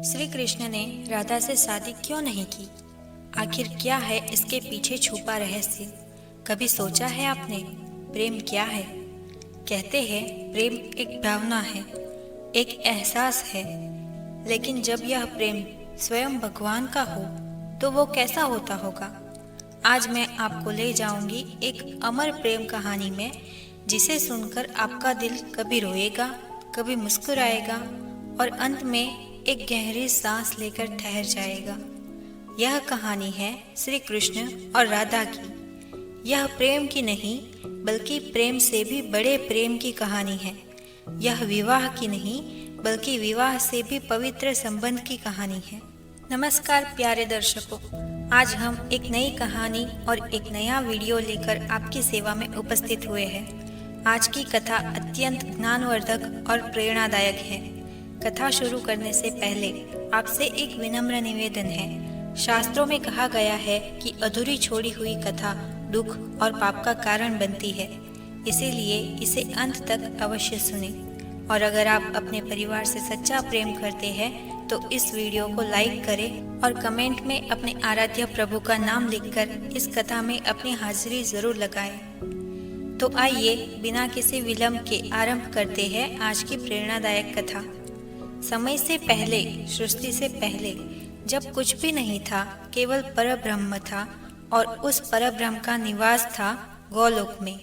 श्री कृष्ण ने राधा से शादी क्यों नहीं की? आखिर क्या है इसके पीछे छुपा रहस्य? कभी सोचा है आपने प्रेम क्या है? कहते हैं प्रेम एक भावना है, एक एहसास है, लेकिन जब यह प्रेम स्वयं भगवान का हो तो वो कैसा होता होगा? आज मैं आपको ले जाऊंगी एक अमर प्रेम कहानी में, जिसे सुनकर आपका दिल कभी रोएगा, कभी मुस्कुराएगा और अंत में एक गहरी सांस लेकर ठहर जाएगा। यह कहानी है श्री कृष्ण और राधा की। यह प्रेम की नहीं, बल्कि प्रेम से भी बड़े प्रेम की कहानी है। यह विवाह की नहीं, बल्कि विवाह से भी पवित्र संबंध की कहानी है। नमस्कार प्यारे दर्शकों, आज हम एक नई कहानी और एक नया वीडियो लेकर आपकी सेवा में उपस्थित हुए हैं। आज की कथा अत्यंत ज्ञानवर्धक और प्रेरणादायक है। कथा शुरू करने से पहले आपसे एक विनम्र निवेदन है। शास्त्रों में कहा गया है कि अधूरी छोड़ी हुई कथा दुख और पाप का कारण बनती है, इसीलिए इसे अंत तक अवश्य सुनें। और अगर आप अपने परिवार से सच्चा प्रेम करते हैं तो इस वीडियो को लाइक करें और कमेंट में अपने आराध्य प्रभु का नाम लिखकर इस कथा में अपनी हाजिरी जरूर लगाएं। तो आइए बिना किसी विलंब के आरंभ करते हैं आज की प्रेरणादायक कथा। समय से पहले, सृष्टि से पहले, जब कुछ भी नहीं था, केवल परब्रह्म था और उस परब्रह्म का निवास था गोलोक में।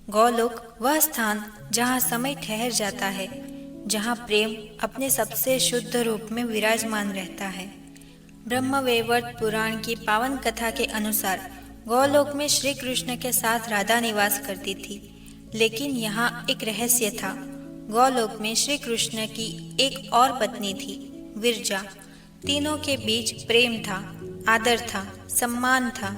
गोलोक वह स्थान जहाँ समय ठहर जाता है, जहाँ प्रेम अपने सबसे शुद्ध रूप में विराजमान रहता है। ब्रह्मवैवर्त पुराण की पावन कथा के अनुसार गोलोक में श्री कृष्ण के साथ राधा निवास करती थी, लेकिन यहाँ एक रहस्य था। गोलोक में श्री कृष्ण की एक और पत्नी थी, विरजा। तीनों के बीच प्रेम था, आदर था, सम्मान था।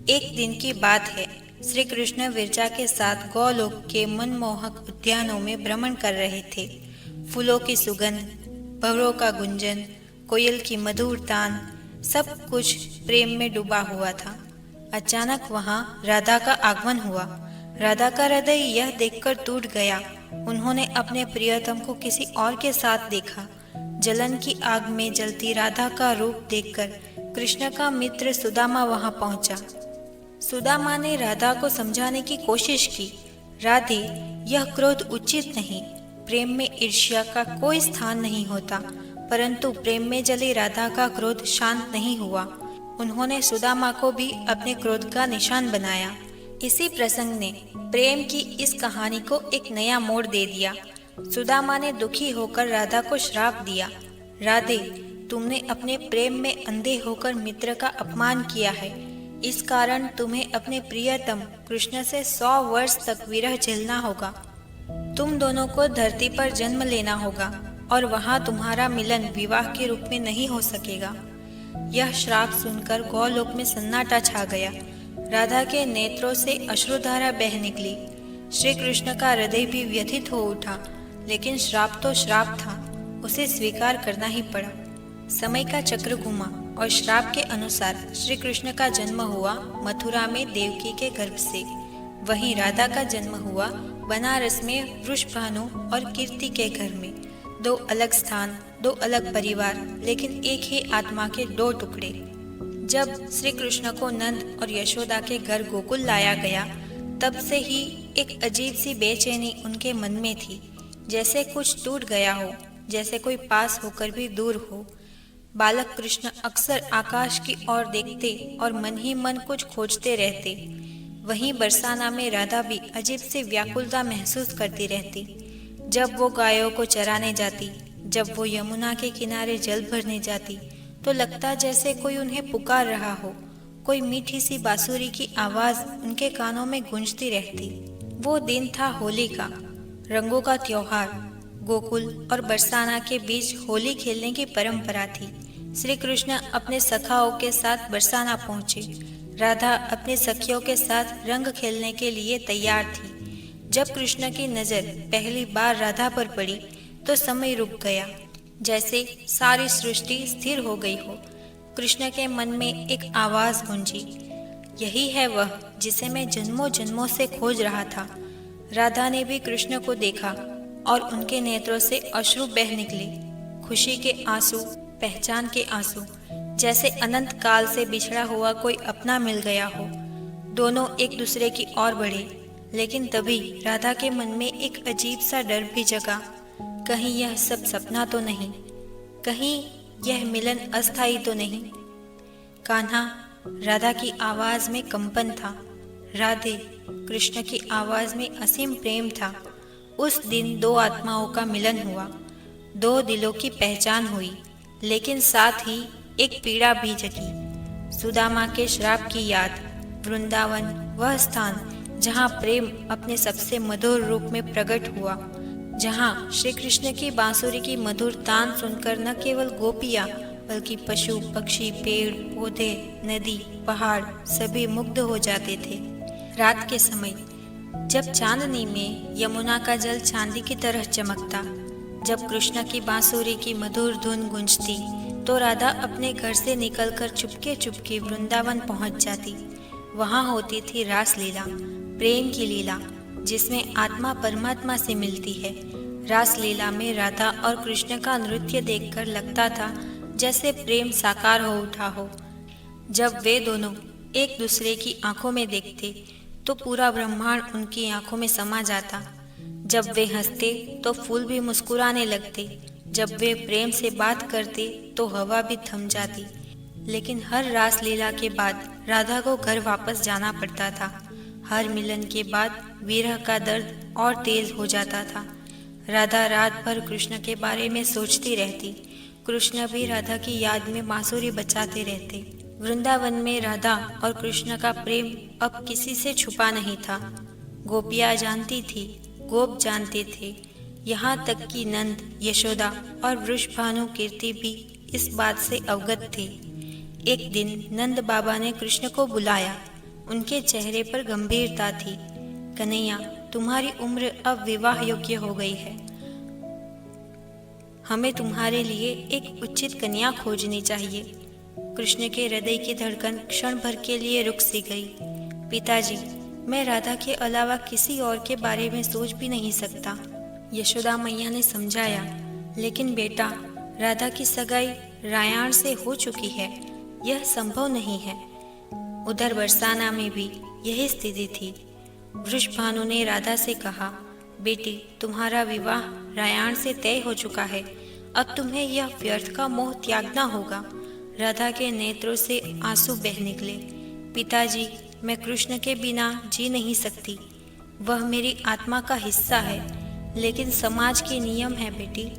एक दिन की बात है, श्री कृष्ण विरजा के साथ गोलोक के मनमोहक उद्यानों में भ्रमण कर रहे थे। फूलों की सुगंध, भंवरों का गुंजन, कोयल की मधुर तान, सब कुछ प्रेम में डूबा हुआ था। अचानक वहां राधा का आगमन हुआ। राधा का हृदय यह देखकर टूट गया। उन्होंने अपने प्रियतम को किसी और के साथ देखा। जलन की आग में जलती राधा का रूप देखकर कृष्ण का मित्र सुदामा वहां पहुंचा। सुदामा ने राधा को समझाने की कोशिश की, राधे, यह क्रोध उचित नहीं। प्रेम में ईर्ष्या का कोई स्थान नहीं होता। परंतु प्रेम में जली राधा का क्रोध शांत नहीं हुआ। उन्होंने सुदामा को भी अपने क्रोध का निशान बनाया। इसी प्रसंग ने प्रेम की इस कहानी को एक नया मोड़ दे दिया। सुदामा ने दुखी होकर राधा को श्राप दिया, राधे, तुमने अपने प्रेम में अंधे होकर मित्र का अपमान किया है। इस कारण तुम्हें अपने प्रियतम कृष्ण से 100 वर्ष तक विरह झेलना होगा। तुम दोनों को धरती पर जन्म लेना होगा और वहां तुम्हारा मिलन विवाह के रूप में नहीं हो सकेगा। यह श्राप सुनकर गोलोक में सन्नाटा छा गया। राधा के नेत्रों से अश्रुधारा बह निकली। श्री कृष्ण का हृदय भी व्यथित हो उठा, लेकिन श्राप तो श्राप था, उसे स्वीकार करना ही पड़ा। समय का चक्र घूमा और श्राप के अनुसार श्री कृष्ण का जन्म हुआ मथुरा में देवकी के गर्भ से। वहीं राधा का जन्म हुआ बनारस में वृषभानु और कीर्ति के घर में। 2 अलग स्थान, 2 अलग परिवार, लेकिन एक ही आत्मा के 2 टुकड़े। जब श्री कृष्ण को नंद और यशोदा के घर गोकुल लाया गया, तब से ही एक अजीब सी बेचैनी उनके मन में थी, जैसे कुछ टूट गया हो, जैसे कोई पास होकर भी दूर हो। बालक कृष्ण अक्सर आकाश की ओर देखते और मन ही मन कुछ खोजते रहते। वहीं बरसाना में राधा भी अजीब सी व्याकुलता महसूस करती रहती। जब वो गायों को चराने जाती, जब वो यमुना के किनारे जल भरने जाती, तो लगता जैसे कोई उन्हें पुकार रहा हो। कोई मीठी सी बांसुरी की आवाज उनके कानों में गूंजती रहती। वो दिन था होली का, रंगों का त्योहार। गोकुल और बरसाना के बीच होली खेलने की परंपरा थी। श्री कृष्ण अपने सखाओं के साथ बरसाना पहुंचे। राधा अपने सखियों के साथ रंग खेलने के लिए तैयार थी। जब कृष्ण की नजर पहली बार राधा पर पड़ी तो समय रुक गया, जैसे सारी सृष्टि स्थिर हो गई हो। कृष्ण के मन में एक आवाज गूंजी, यही है वह जिसे मैं जन्मों जन्मों से खोज रहा था। राधा ने भी कृष्ण को देखा और उनके नेत्रों से अश्रु बह निकले। खुशी के आंसू, पहचान के आंसू, जैसे अनंत काल से बिछड़ा हुआ कोई अपना मिल गया हो। दोनों एक दूसरे की ओर बढ़े, लेकिन तभी राधा के मन में एक अजीब सा डर भी जगा। कहीं यह सब सपना तो नहीं, कहीं यह मिलन अस्थायी तो नहीं। कान्हा, राधा की आवाज में कंपन था। राधे, कृष्ण की आवाज में असीम प्रेम था। उस दिन दो आत्माओं का मिलन हुआ, दो दिलों की पहचान हुई, लेकिन साथ ही एक पीड़ा भी जगी। सुदामा के श्राप की याद, वृंदावन, वह स्थान जहाँ प्रेम अपने सबसे मधुर रूप में प्रकट हुआ, जहाँ श्री कृष्ण की बांसुरी की मधुर तान सुनकर न केवल गोपियाँ बल्कि पशु पक्षी, पेड़ पौधे, नदी, पहाड़ सभी मुग्ध हो जाते थे। रात के समय जब चांदनी में यमुना का जल चांदी की तरह चमकता, जब कृष्ण की बांसुरी की मधुर धुन गूंजती, तो राधा अपने घर से निकलकर चुपके चुपके वृंदावन पहुंच जाती। वहां होती थी रास लीला, प्रेम की लीला, जिसमें आत्मा परमात्मा से मिलती है। रास लीला में राधा और कृष्ण का नृत्य देखकर लगता था जैसे प्रेम साकार हो उठा हो। जब वे दोनों एक दूसरे की आंखों में देखते तो पूरा ब्रह्मांड उनकी आंखों में समा जाता। जब वे हंसते तो फूल भी मुस्कुराने लगते, जब वे प्रेम से बात करते तो हवा भी थम जाती। लेकिन हर रास लीला के बाद राधा को घर वापस जाना पड़ता था। हर मिलन के बाद विरह का दर्द और तेज हो जाता था। राधा रात भर कृष्ण के बारे में सोचती रहती, कृष्ण भी राधा की याद में बांसुरी बजाते रहते। वृंदावन में राधा और कृष्ण का प्रेम अब किसी से छुपा नहीं था। गोपियाँ जानती थी, गोप जानते थे, यहाँ तक कि नंद, यशोदा और वृषभानु कीर्ति भी इस बात से अवगत थे। एक दिन नंद बाबा ने कृष्ण को बुलाया। उनके चेहरे पर गंभीरता थी। कन्हैया, तुम्हारी उम्र अब विवाह योग्य हो गई है। हमें तुम्हारे लिए एक उचित कन्या खोजनी चाहिए। कृष्ण के हृदय की धड़कन क्षण भर के लिए रुक सी गई। पिताजी, मैं राधा के अलावा किसी और के बारे में सोच भी नहीं सकता, यशोदा मैया ने समझाया। लेकिन बेटा, राधा की सगाई रायाण से हो चुकी है, यह संभव नहीं है। उधर बरसाना में भी यही स्थिति थी। वृषभानु ने राधा से कहा, बेटी, तुम्हारा विवाह रायाण से तय हो चुका है, अब तुम्हें यह व्यर्थ का मोह त्यागना होगा। राधा के नेत्रों से आंसू बह निकले। पिताजी, मैं कृष्ण के बिना जी नहीं सकती, वह मेरी आत्मा का हिस्सा है, लेकिन समाज के नियम है बेटी,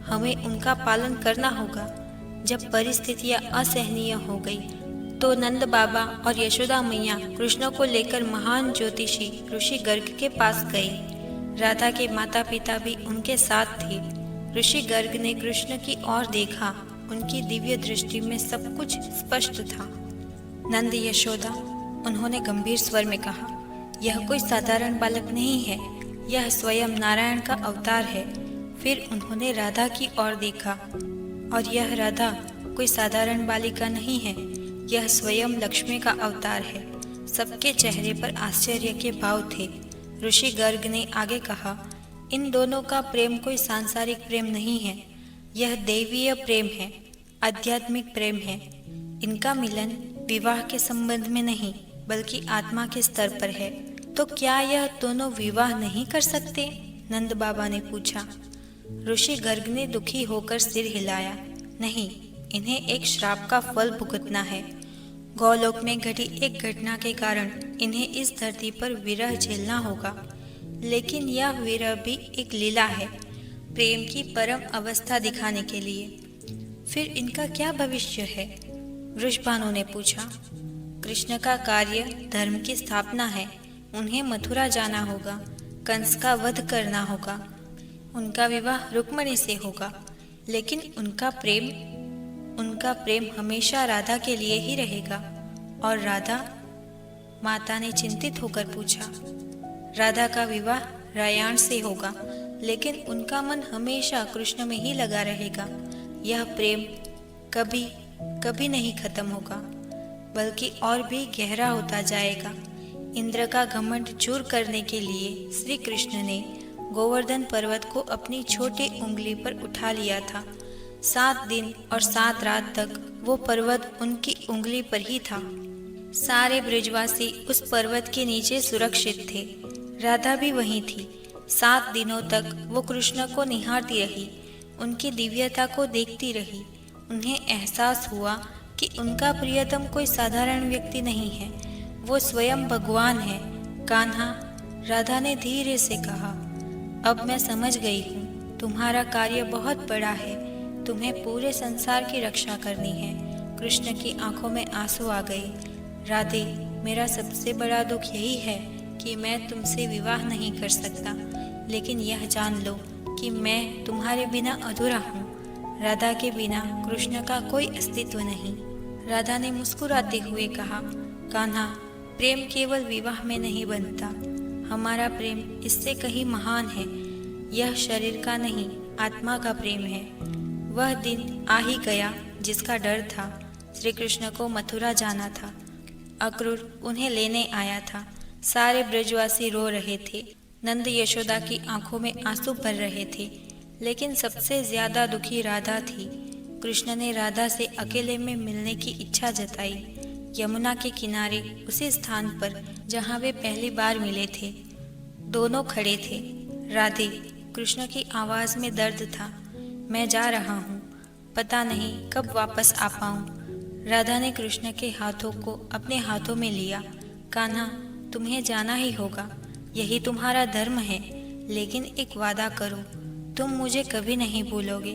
हमें उनका पालन करना होगा। जब परिस्थितियां असहनीय हो गई तो नंद बाबा और यशोदा मैया कृष्ण को लेकर महान ज्योतिषी ऋषि गर्ग के पास गए। राधा के माता पिता भी उनके साथ थे। ऋषि गर्ग ने कृष्ण की ओर देखा, उनकी दिव्य दृष्टि में सब कुछ स्पष्ट था। नंद, यशोदा, उन्होंने गंभीर स्वर में कहा, यह कोई साधारण बालक नहीं है, यह स्वयं नारायण का अवतार है। फिर उन्होंने राधा की ओर देखा, और यह राधा कोई साधारण बालिका नहीं है, यह स्वयं लक्ष्मी का अवतार है। सबके चेहरे पर आश्चर्य के भाव थे। ऋषि गर्ग ने आगे कहा, इन दोनों का प्रेम कोई सांसारिक प्रेम नहीं है, यह दैवीय प्रेम है, आध्यात्मिक प्रेम है। इनका मिलन विवाह के संबंध में नहीं बल्कि आत्मा के स्तर पर है। तो क्या यह दोनों विवाह नहीं कर सकते? नंद बाबा ने पूछा। ऋषि गर्ग ने दुखी होकर सिर हिलाया, नहीं, इन्हें एक श्राप का फल भुगतना है। गौलोक में घटी एक घटना के कारण इन्हें इस धरती पर विरह झेलना होगा। लेकिन यह विरह भी एक लीला है, प्रेम की परम अवस्था दिखाने के लिए। फिर इनका क्या भविष्य है? वृषभानु ने पूछा। कृष्ण का कार्य धर्म की स्थापना है, उन्हें मथुरा जाना होगा, कंस का वध करना होगा, उनका विवाह रुक्मिणी से होगा। लेकिन उनका प्रेम हमेशा राधा के लिए ही रहेगा। और राधा? माता ने चिंतित होकर पूछा। राधा का विवाह रायाण से होगा, लेकिन उनका मन हमेशा कृष्ण में ही लगा रहेगा। यह प्रेम कभी कभी नहीं खत्म होगा, बल्कि और भी गहरा होता जाएगा। इंद्र का घमंड चूर करने के लिए श्री कृष्ण ने गोवर्धन पर्वत को अपनी छोटी उंगली पर उठा लिया था। 7 दिन और 7 रात तक वो पर्वत उनकी उंगली पर ही था। सारे ब्रजवासी उस पर्वत के नीचे सुरक्षित थे। राधा भी वहीं थी। 7 दिनों तक वो कृष्ण को निहारती रही, उनकी दिव्यता को देखती रही। उन्हें एहसास हुआ कि उनका प्रियतम कोई साधारण व्यक्ति नहीं है, वो स्वयं भगवान है। कान्हा, राधा ने धीरे से कहा, अब मैं समझ गई हूँ, तुम्हारा कार्य बहुत बड़ा है। तुम्हें पूरे संसार की रक्षा करनी है। कृष्ण की आंखों में आंसू आ गए। राधे, मेरा सबसे बड़ा दुख यही है कि मैं तुमसे विवाह नहीं कर सकता, लेकिन यह जान लो कि मैं तुम्हारे बिना अधूरा हूँ। राधा के बिना कृष्ण का कोई अस्तित्व नहीं। राधा ने मुस्कुराते हुए कहा, कान्हा, प्रेम केवल विवाह में नहीं बनता। हमारा प्रेम इससे कहीं महान है। यह शरीर का नहीं, आत्मा का प्रेम है। वह दिन आ ही गया जिसका डर था। श्री कृष्ण को मथुरा जाना था। अक्रूर उन्हें लेने आया था। सारे ब्रजवासी रो रहे थे। नंद यशोदा की आंखों में आंसू भर रहे थे, लेकिन सबसे ज्यादा दुखी राधा थी। कृष्ण ने राधा से अकेले में मिलने की इच्छा जताई। यमुना के किनारे, उसी स्थान पर जहाँ वे पहली बार मिले थे, दोनों खड़े थे। राधे, कृष्ण की आवाज में दर्द था। मैं जा रहा हूँ, पता नहीं कब वापस आ पाऊँ। राधा ने कृष्ण के हाथों को अपने हाथों में लिया। कान्हा, तुम्हें जाना ही होगा, यही तुम्हारा धर्म है, लेकिन एक वादा करो, तुम मुझे कभी नहीं भूलोगे।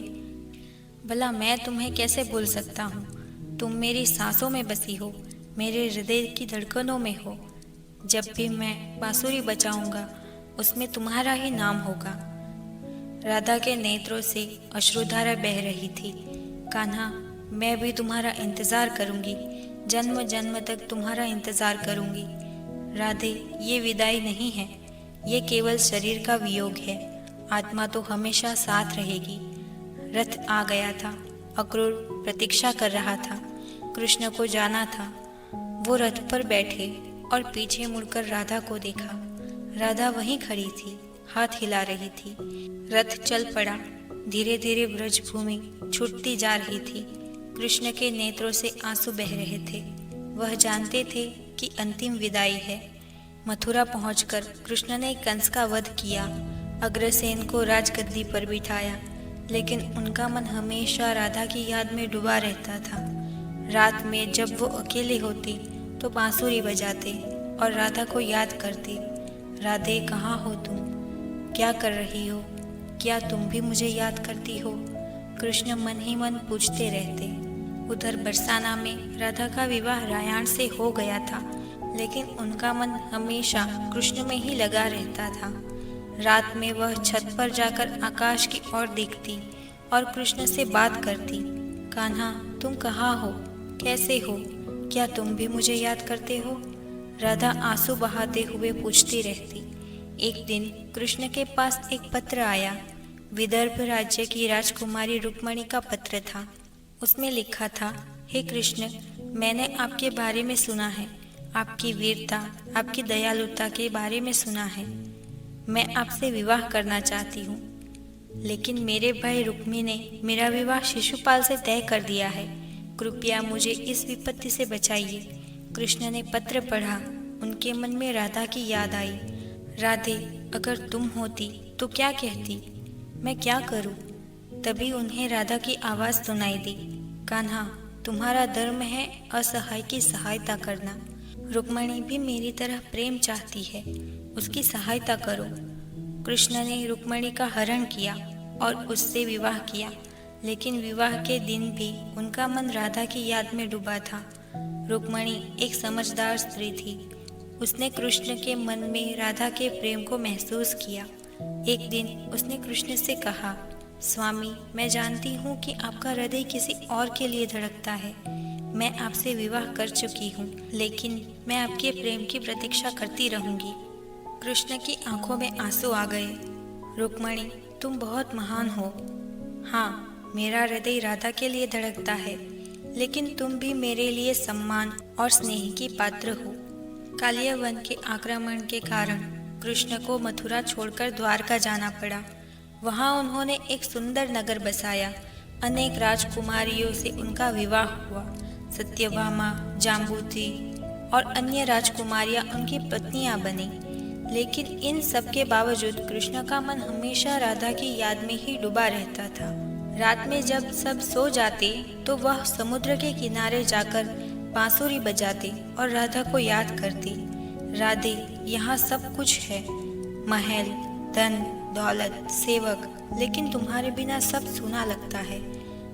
भला मैं तुम्हें कैसे भूल सकता हूँ? तुम मेरी सांसों में बसी हो, मेरे हृदय की धड़कनों में हो। जब भी मैं बांसुरी बजाऊंगा, उसमें तुम्हारा ही नाम होगा। राधा के नेत्रों से अश्रुधारा बह रही थी। कान्हा, मैं भी तुम्हारा इंतजार करूंगी, जन्म जन्म तक तुम्हारा इंतजार करूंगी। राधे, ये विदाई नहीं है, ये केवल शरीर का वियोग है। आत्मा तो हमेशा साथ रहेगी। रथ आ गया था। अक्रूर प्रतीक्षा कर रहा था। कृष्ण को जाना था। वो रथ पर बैठे और पीछे मुड़कर राधा को देखा। राधा वहीं खड़ी थी, हाथ हिला रही थी। रथ चल पड़ा। धीरे धीरे ब्रजभूमि छूटती जा रही थी। कृष्ण के नेत्रों से आंसू बह रहे थे। वह जानते थे कि अंतिम विदाई है। मथुरा पहुंचकर कृष्ण ने कंस का वध किया, अग्रसेन को राजगद्दी पर बिठाया, लेकिन उनका मन हमेशा राधा की याद में डूबा रहता था। रात में जब वो अकेले होते तो बांसुरी बजाते और राधा को याद करते। राधे, कहाँ हो तुम? क्या कर रही हो? क्या तुम भी मुझे याद करती हो? कृष्ण मन ही मन पूछते रहते। उधर बरसाना में राधा का विवाह रायाण से हो गया था, लेकिन उनका मन हमेशा कृष्ण में ही लगा रहता था। रात में वह छत पर जाकर आकाश की ओर देखती और कृष्ण से बात करती। कान्हा, तुम कहाँ हो? कैसे हो? क्या तुम भी मुझे याद करते हो? राधा आंसू बहाते हुए पूछती रहती। एक दिन कृष्ण के पास एक पत्र आया। विदर्भ राज्य की राजकुमारी रुक्मणी का पत्र था। उसमें लिखा था, हे कृष्ण, मैंने आपके बारे में सुना है, आपकी वीरता, आपकी दयालुता के बारे में सुना है। मैं आपसे विवाह करना चाहती हूँ, लेकिन मेरे भाई रुक्मी ने मेरा विवाह शिशुपाल से तय कर दिया है। कृपया मुझे इस विपत्ति से बचाइए। कृष्ण ने पत्र पढ़ा। उनके मन में राधा की याद आई। राधे, अगर तुम होती तो क्या कहती? मैं क्या करूं? तभी उन्हें राधा की आवाज़ सुनाई दी। कान्हा, तुम्हारा धर्म है असहाय की सहायता करना। रुक्मणी भी मेरी तरह प्रेम चाहती है, उसकी सहायता करो। कृष्ण ने रुक्मणी का हरण किया और उससे विवाह किया, लेकिन विवाह के दिन भी उनका मन राधा की याद में डूबा था। रुक्मणी एक समझदार स्त्री थी। उसने कृष्ण के मन में राधा के प्रेम को महसूस किया। एक दिन उसने कृष्ण से कहा, स्वामी, मैं जानती हूँ कि आपका हृदय किसी और के लिए धड़कता है। मैं आपसे विवाह कर चुकी हूँ, लेकिन मैं आपके प्रेम की प्रतीक्षा करती रहूंगी। कृष्ण की आंखों में आंसू आ गए। रुक्मणी, तुम बहुत महान हो। हाँ, मेरा हृदय राधा के लिए धड़कता है, लेकिन तुम भी मेरे लिए सम्मान और स्नेह की पात्र हो। कालियावन के आक्रमण के कारण कृष्ण को मथुरा छोड़कर द्वारका जाना पड़ा। वहाँ उन्होंने एक सुंदर नगर बसाया। अनेक राजकुमारियों से उनका विवाह हुआ। सत्यभामा, जाम्बूती और अन्य राजकुमारियां उनकी पत्नियां बनी। लेकिन इन सब के बावजूद कृष्ण का मन हमेशा राधा की याद में ही डूबा रहता था। रात में जब सब सो जाते तो वह समुद्र के किनारे जाकर बांसुरी बजाते और राधा को याद करती। राधे, यहाँ सब कुछ है, महल, धन, दौलत, सेवक, लेकिन तुम्हारे बिना सब सूना लगता है।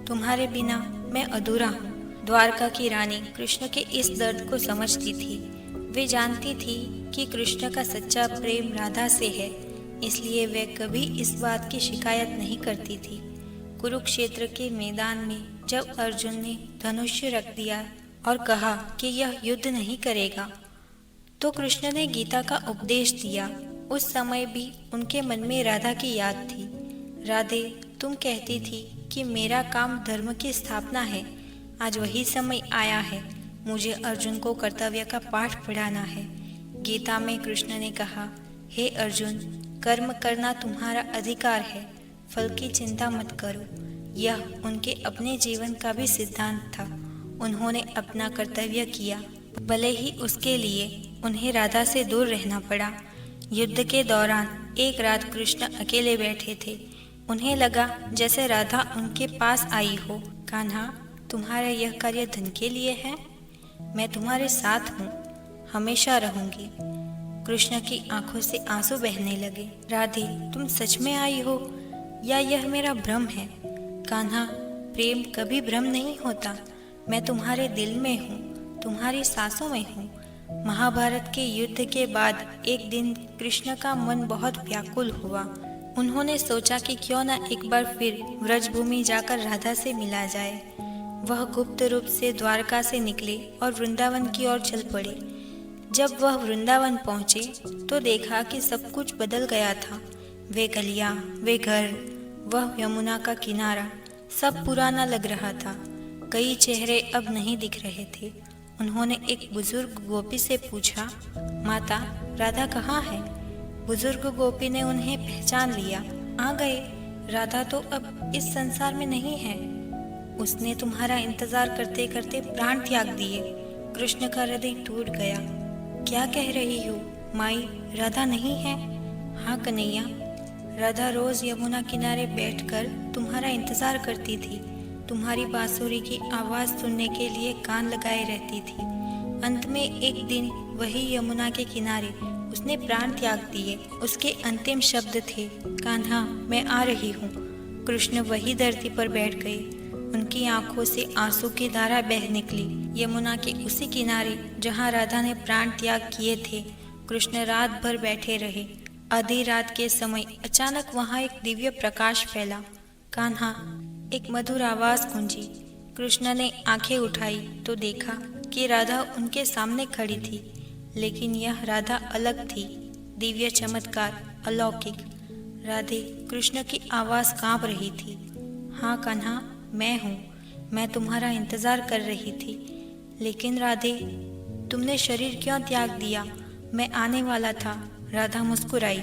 तुम्हारे बिना मैं अधूरा हूँ। द्वारका की रानी कृष्ण के इस दर्द को समझती थी। वे जानती थी कि कृष्ण का सच्चा प्रेम राधा से है, इसलिए वे कभी इस बात की शिकायत नहीं करती थी। कुरुक्षेत्र के मैदान में जब अर्जुन ने धनुष्य रख दिया और कहा कि यह युद्ध नहीं करेगा, तो कृष्ण ने गीता का उपदेश दिया। उस समय भी उनके मन में राधा की याद थी। राधे, तुम कहती थी कि मेरा काम धर्म की स्थापना है। आज वही समय आया है, मुझे अर्जुन को कर्तव्य का पाठ पढ़ाना है। गीता में कृष्ण ने कहा, हे अर्जुन, कर्म करना तुम्हारा अधिकार है, फल की चिंता मत करो। यह उनके अपने जीवन का भी सिद्धांत था। उन्होंने अपना कर्तव्य किया, भले ही उसके लिए उन्हें राधा से दूर रहना पड़ा। युद्ध के दौरान एक रात कृष्ण अकेले बैठे थे। उन्हें लगा जैसे राधा उनके पास आई हो। कान्हा, तुम्हारा यह कार्य धन के लिए है? मैं तुम्हारे साथ हूँ, हमेशा रहूंगी। कृष्ण की आंखों से आंसू बहने लगे। राधे, तुम सच में आई हो या यह मेरा भ्रम है? कान्हा, प्रेम कभी भ्रम नहीं होता। मैं तुम्हारे दिल में हूँ, तुम्हारी सांसों में हूँ। महाभारत के युद्ध के बाद एक दिन कृष्ण का मन बहुत व्याकुल हुआ। उन्होंने सोचा कि क्यों न एक बार फिर व्रजभूमि जाकर राधा से मिला जाए। वह गुप्त रूप से द्वारका से निकले और वृंदावन की ओर चल पड़े। जब वह वृंदावन पहुंचे तो देखा कि सब कुछ बदल गया था। वे गलियां, वे घर, वह यमुना का किनारा, सब पुराना लग रहा था। कई चेहरे अब नहीं दिख रहे थे। उन्होंने एक बुजुर्ग गोपी से पूछा, माता, राधा कहाँ है? बुजुर्ग गोपी ने उन्हें पहचान लिया। आ गए, राधा तो अब इस संसार में नहीं है। उसने तुम्हारा इंतजार करते करते प्राण त्याग दिए। कृष्ण का हृदय टूट गया। क्या कह रही हो माई, राधा नहीं है? हाँ कन्हैया, राधा रोज यमुना किनारे बैठकर तुम्हारा इंतजार करती थी। तुम्हारी बांसुरी की आवाज सुनने के लिए कान लगाए रहती थी। अंत में एक दिन वही यमुना के किनारे उसने प्राण त्याग दिए। उसके अंतिम शब्द थे, कान्हा, मैं आ रही हूँ। कृष्ण वही धरती पर बैठ गए। उनकी आंखों से आंसू की धारा बह निकली। यमुना के उसी किनारे जहाँ राधा ने प्राण त्याग किए थे, कृष्ण रात भर बैठे रहे। आधी रात के समय अचानक वहाँ एक दिव्य प्रकाश फैला। कान्हा, एक मधुर आवाज गूंजी। कृष्ण ने आंखें उठाई तो देखा कि राधा उनके सामने खड़ी थी, लेकिन यह राधा अलग थी। दिव्य चमत्कार, अलौकिक। राधे, कृष्ण की आवाज कांप रही थी। हाँ कान्हा, मैं हूँ। मैं तुम्हारा इंतजार कर रही थी। लेकिन राधे, तुमने शरीर क्यों त्याग दिया? मैं आने वाला था। राधा मुस्कुराई।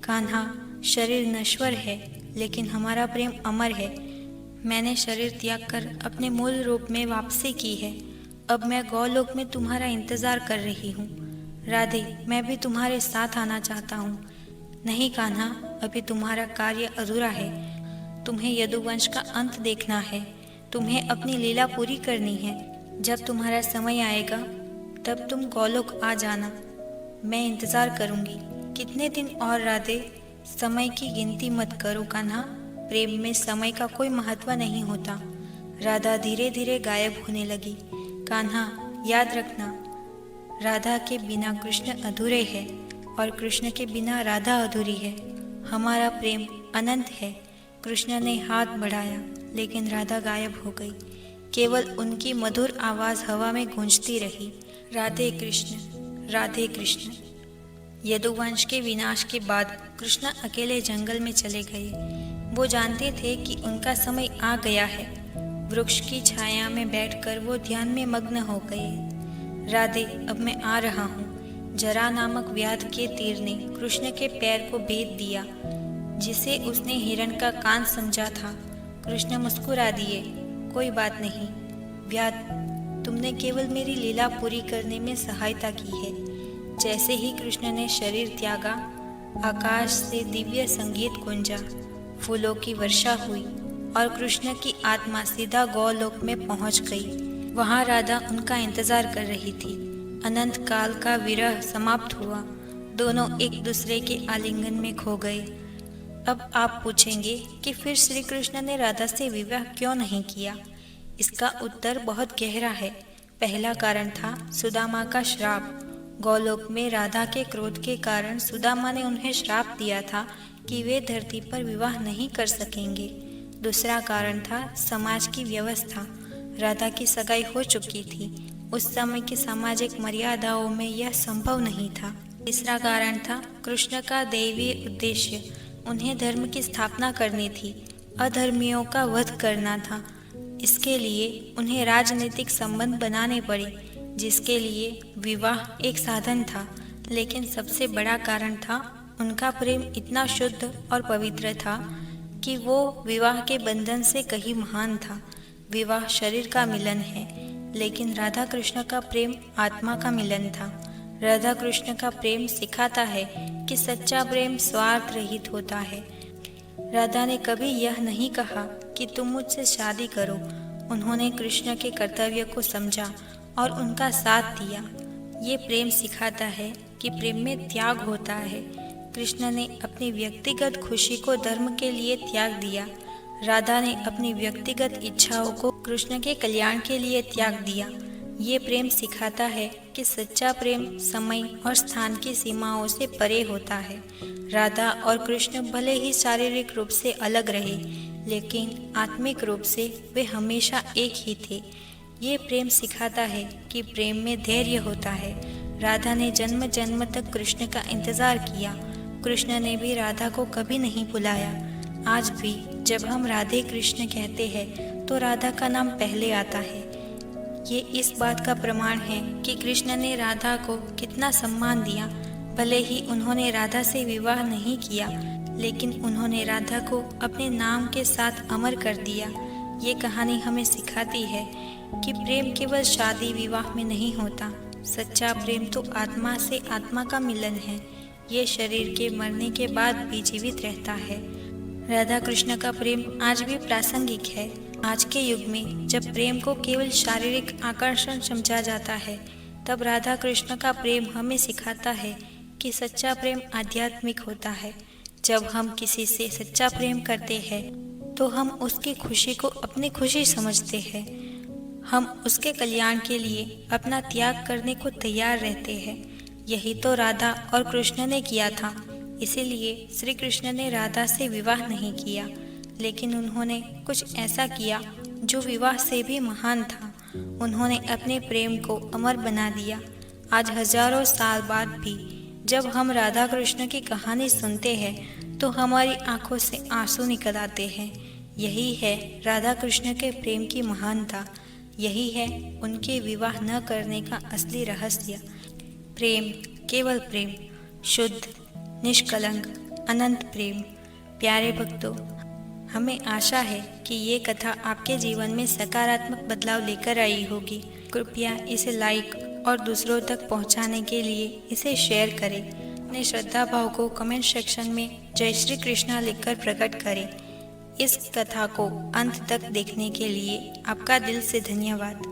कान्हा, शरीर नश्वर है, लेकिन हमारा प्रेम अमर है। मैंने शरीर त्याग कर अपने मूल रूप में वापसी की है। अब मैं गौलोक में तुम्हारा इंतजार कर रही हूँ। राधे, मैं भी तुम्हारे साथ आना चाहता हूँ। नहीं कान्हा, अभी तुम्हारा कार्य अधूरा है। तुम्हें यदुवंश का अंत देखना है। तुम्हें अपनी लीला पूरी करनी है। जब तुम्हारा समय आएगा तब तुम गौलोक आ जाना। मैं इंतजार करूंगी। कितने दिन और राधे? समय की गिनती मत करो कान्हा। प्रेम में समय का कोई महत्व नहीं होता। राधा धीरे धीरे गायब होने लगी। कान्हा, याद रखना, राधा के बिना कृष्ण अधूरे है और कृष्ण के बिना राधा अधूरी है। हमारा प्रेम अनंत है। कृष्ण ने हाथ बढ़ाया, लेकिन राधा गायब हो गई। केवल उनकी मधुर आवाज हवा में गूंजती रही, राधे कृष्ण, राधे कृष्ण। यदुवंश के विनाश के बाद कृष्ण अकेले जंगल में चले गए। वो जानते थे कि उनका समय आ गया है। वृक्ष की छाया में बैठकर वो ध्यान में मग्न हो गए। राधे, अब मैं आ रहा हूँ। जरा नामक व्याध के तीर ने कृष्ण के पैर को भेद दिया। जिसे उसने हिरण का कान समझा था, कृष्ण मुस्कुरा दिए। कोई बात नहीं व्याध, तुमने केवल मेरी लीला पूरी करने में सहायता की है। जैसे ही कृष्ण ने शरीर त्यागा, आकाश से दिव्य संगीत गूंजा, फूलों की वर्षा हुई और कृष्ण की आत्मा सीधा गौलोक में पहुंच गई। वहां राधा उनका इंतजार कर रही थी। अनंत काल का विरह समाप्त हुआ। दोनों एक दूसरे के आलिंगन में खो गए। अब आप पूछेंगे कि फिर श्री कृष्ण ने राधा से विवाह क्यों नहीं किया? इसका उत्तर बहुत गहरा है। पहला कारण था सुदामा का श्राप। गौलोक में राधा के क्रोध के कारण सुदामा ने उन्हें श्राप दिया था कि वे धरती पर विवाह नहीं कर सकेंगे। दूसरा कारण था समाज की व्यवस्था। राधा की सगाई हो चुकी थी। उस समय की सामाजिक मर्यादाओं में यह संभव नहीं था। तीसरा कारण था कृष्ण का दैवीय उद्देश्य। उन्हें धर्म की स्थापना करनी थी, अधर्मियों का वध करना था। इसके लिए उन्हें राजनीतिक संबंध बनाने पड़े, जिसके लिए विवाह एक साधन था। लेकिन सबसे बड़ा कारण था उनका प्रेम इतना शुद्ध और पवित्र था कि वो विवाह के बंधन से कहीं महान था। विवाह शरीर का मिलन है, लेकिन राधा कृष्ण का प्रेम आत्मा का मिलन था। राधा कृष्ण का प्रेम सिखाता है कि सच्चा प्रेम स्वार्थ रहित होता है। राधा ने कभी यह नहीं कहा कि तुम मुझसे शादी करो। उन्होंने कृष्ण के कर्तव्य को समझा और उनका साथ दिया। ये प्रेम सिखाता है कि प्रेम में त्याग होता है। कृष्ण ने अपनी व्यक्तिगत खुशी को धर्म के लिए त्याग दिया। राधा ने अपनी व्यक्तिगत इच्छाओं को कृष्ण के कल्याण के लिए त्याग दिया। ये प्रेम सिखाता है कि सच्चा प्रेम समय और स्थान की सीमाओं से परे होता है। राधा और कृष्ण भले ही शारीरिक रूप से अलग रहे, लेकिन आत्मिक रूप से वे हमेशा एक ही थे। ये प्रेम सिखाता है कि प्रेम में धैर्य होता है। राधा ने जन्म जन्म तक कृष्ण का इंतजार किया। कृष्ण ने भी राधा को कभी नहीं बुलाया। आज भी जब हम राधे कृष्ण कहते हैं तो राधा का नाम पहले आता है। ये इस बात का प्रमाण है कि कृष्ण ने राधा को कितना सम्मान दिया। भले ही उन्होंने राधा से विवाह नहीं किया, लेकिन उन्होंने राधा को अपने नाम के साथ अमर कर दिया। ये कहानी हमें सिखाती है कि प्रेम केवल शादी विवाह में नहीं होता। सच्चा प्रेम तो आत्मा से आत्मा का मिलन है। ये शरीर के मरने के बाद भी जीवित रहता है। राधा कृष्ण का प्रेम आज भी प्रासंगिक है। आज के युग में जब प्रेम को केवल शारीरिक आकर्षण समझा जाता है, तब राधा कृष्ण का प्रेम हमें सिखाता है कि सच्चा प्रेम आध्यात्मिक होता है। जब हम किसी से सच्चा प्रेम करते हैं तो हम उसकी खुशी को अपनी खुशी समझते हैं। हम उसके कल्याण के लिए अपना त्याग करने को तैयार रहते हैं। यही तो राधा और कृष्ण ने किया था। इसीलिए श्री कृष्ण ने राधा से विवाह नहीं किया, लेकिन उन्होंने कुछ ऐसा किया जो विवाह से भी महान था। उन्होंने अपने प्रेम को अमर बना दिया। आज हजारों साल बाद भी जब हम राधा कृष्ण की कहानी सुनते हैं तो हमारी आंखों से आंसू निकल आते हैं। यही है राधा कृष्ण के प्रेम की महानता। यही है उनके विवाह न करने का असली रहस्य। प्रेम, केवल प्रेम, शुद्ध, निष्कलंक, अनंत प्रेम। प्यारे भक्तों, हमें आशा है कि ये कथा आपके जीवन में सकारात्मक बदलाव लेकर आई होगी। कृपया इसे लाइक और दूसरों तक पहुंचाने के लिए इसे शेयर करें। अपने श्रद्धा भाव को कमेंट सेक्शन में जय श्री कृष्णा लिखकर प्रकट करें। इस कथा को अंत तक देखने के लिए आपका दिल से धन्यवाद।